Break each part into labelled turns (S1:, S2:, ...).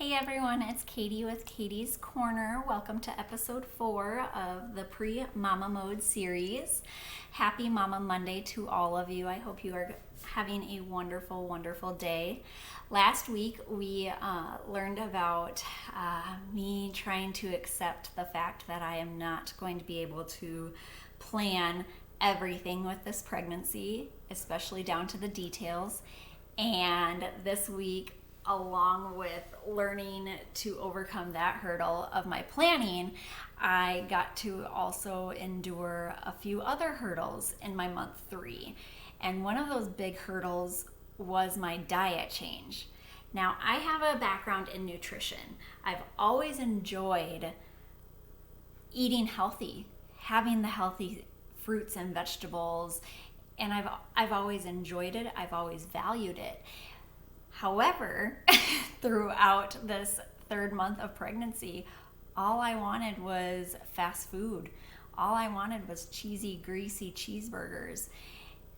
S1: Hey everyone, it's Katie with Katie's Corner. Welcome to episode 4 of the Pre-Mama Mode series. Happy Mama Monday to all of you. I hope you are having a wonderful, wonderful day. Last week we learned about me trying to accept the fact that I am not going to be able to plan everything with this pregnancy, especially down to the details. And this week, along with learning to overcome that hurdle of my planning, I got to also endure a few other hurdles in my month 3. And one of those big hurdles was my diet change. Now, I have a background in nutrition. I've always enjoyed eating healthy, having the healthy fruits and vegetables, and I've always enjoyed it. I've always valued it. However, throughout this 3rd month of pregnancy, all I wanted was fast food. All I wanted was cheesy, greasy cheeseburgers.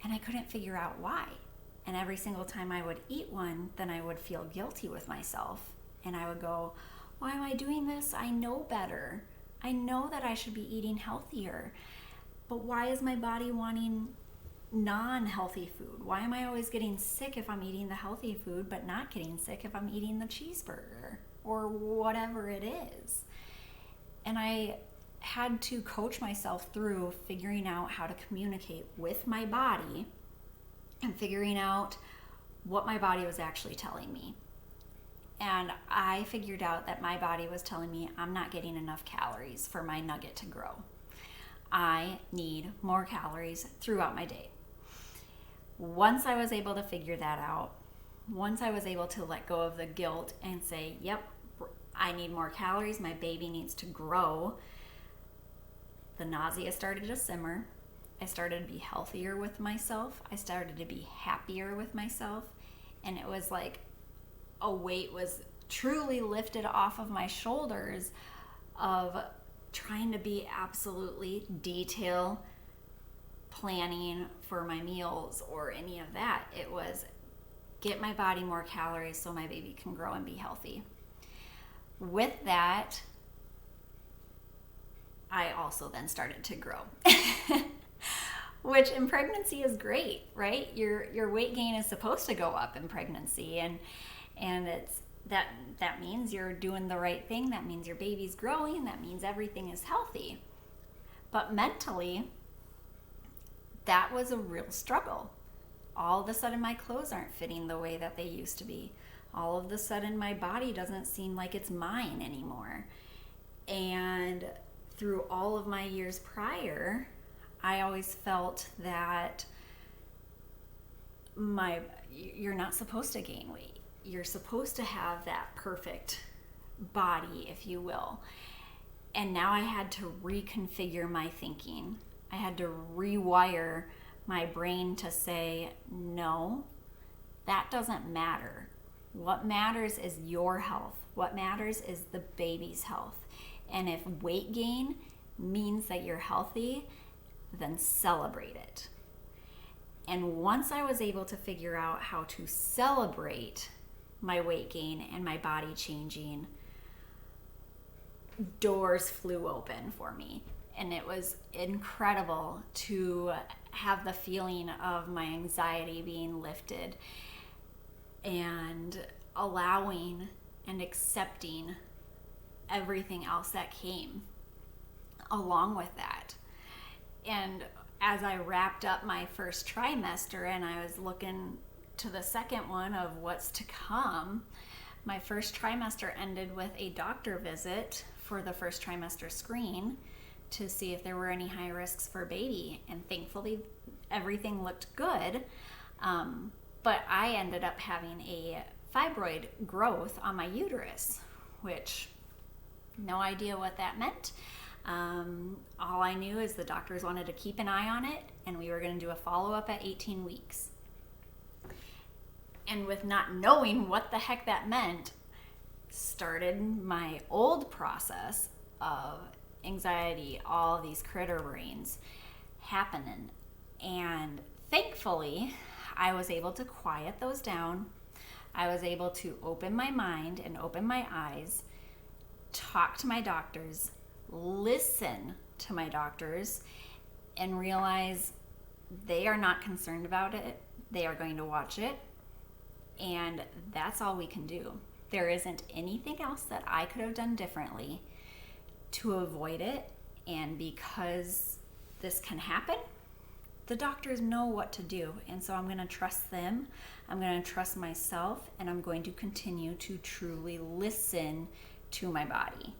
S1: And I couldn't figure out why. And every single time I would eat one, then I would feel guilty with myself. And I would go, why am I doing this? I know better. I know that I should be eating healthier. But why is my body wanting non-healthy food? Why am I always getting sick if I'm eating the healthy food, but not getting sick if I'm eating the cheeseburger or whatever it is? And I had to coach myself through figuring out how to communicate with my body and figuring out what my body was actually telling me. And I figured out that my body was telling me I'm not getting enough calories for my nugget to grow. I need more calories throughout my day. Once I was able to figure that out, once I was able to let go of the guilt and say, yep, I need more calories, my baby needs to grow, the nausea started to simmer. I started to be healthier with myself. I started to be happier with myself. And it was like a weight was truly lifted off of my shoulders of trying to be absolutely detail planning for my meals or any of that. It was get my body more calories so my baby can grow and be healthy. With that, I also then started to grow, which in pregnancy is great, right? Your weight gain is supposed to go up in pregnancy, and it's that means you're doing the right thing. That means your baby's growing. That means everything is healthy. But mentally, that was a real struggle. All of a sudden, my clothes aren't fitting the way that they used to be. All of a sudden, my body doesn't seem like it's mine anymore. And through all of my years prior, I always felt that you're not supposed to gain weight. You're supposed to have that perfect body, if you will. And now I had to reconfigure my thinking. I had to rewire my brain to say, no, that doesn't matter. What matters is your health. What matters is the baby's health. And if weight gain means that you're healthy, then celebrate it. And once I was able to figure out how to celebrate my weight gain and my body changing, doors flew open for me. And it was incredible to have the feeling of my anxiety being lifted and allowing and accepting everything else that came along with that. And as I wrapped up my first trimester and I was looking to the second one of what's to come, my first trimester ended with a doctor visit for the first trimester screen to see if there were any high risks for baby. And thankfully, everything looked good. But I ended up having a fibroid growth on my uterus, which no idea what that meant. All I knew is the doctors wanted to keep an eye on it, and we were going to do a follow-up at 18 weeks. And with not knowing what the heck that meant, started my old process of anxiety, all these critter brains happening. And thankfully, I was able to quiet those down. I was able to open my mind and open my eyes, talk to my doctors, listen to my doctors, and realize they are not concerned about it. They are going to watch it, and that's all we can do. There isn't anything else that I could have done differently to avoid it. And because this can happen, the doctors know what to do. And so I'm going to trust them. I'm going to trust myself, and I'm going to continue to truly listen to my body.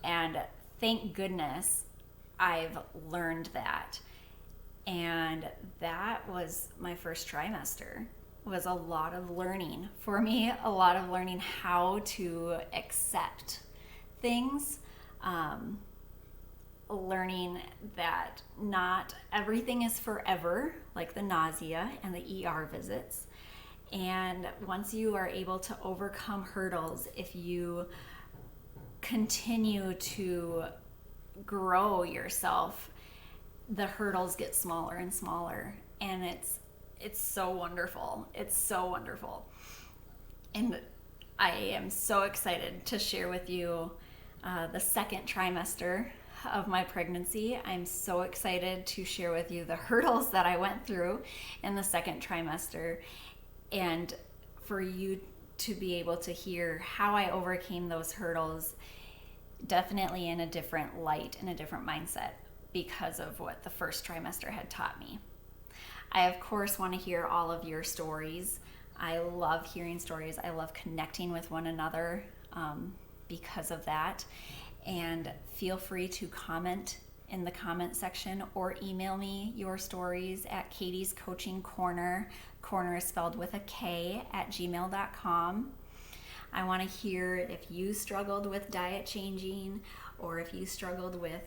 S1: And thank goodness I've learned that. And that was my first trimester. Was a lot of learning for me, a lot of learning how to accept things, learning that not everything is forever, like the nausea and the ER visits. And once you are able to overcome hurdles, if you continue to grow yourself, the hurdles get smaller and smaller, and it's so wonderful. It's so wonderful. And I am so excited to share with you the second trimester of my pregnancy. I'm so excited to share with you the hurdles that I went through in the second trimester, and for you to be able to hear how I overcame those hurdles, definitely in a different light, in a different mindset, because of what the first trimester had taught me. I, of course, want to hear all of your stories. I love hearing stories. I love connecting with one another because of that. And feel free to comment in the comment section or email me your stories at Katie's Coaching Corner. Corner is spelled with a K, @gmail.com. I want to hear if you struggled with diet changing, or if you struggled with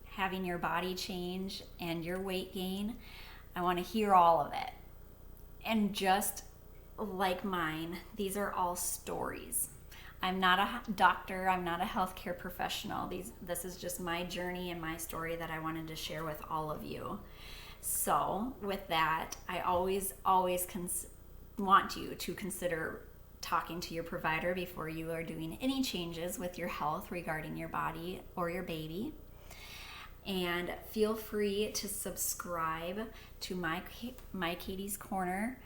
S1: having your body change and your weight gain. I want to hear all of it. And just like mine, these are all stories. I'm not a doctor. I'm not a healthcare professional. This is just my journey and my story that I wanted to share with all of you. So with that, I always want you to consider talking to your provider before you are doing any changes with your health regarding your body or your baby. And feel free to subscribe to my Katie's Corner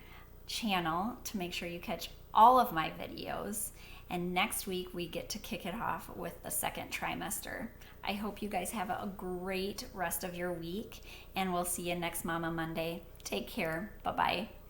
S1: channel to make sure you catch all of my videos. And next week we get to kick it off with the second trimester. I hope you guys have a great rest of your week, and we'll see you next Mama Monday. Take care. Bye-bye.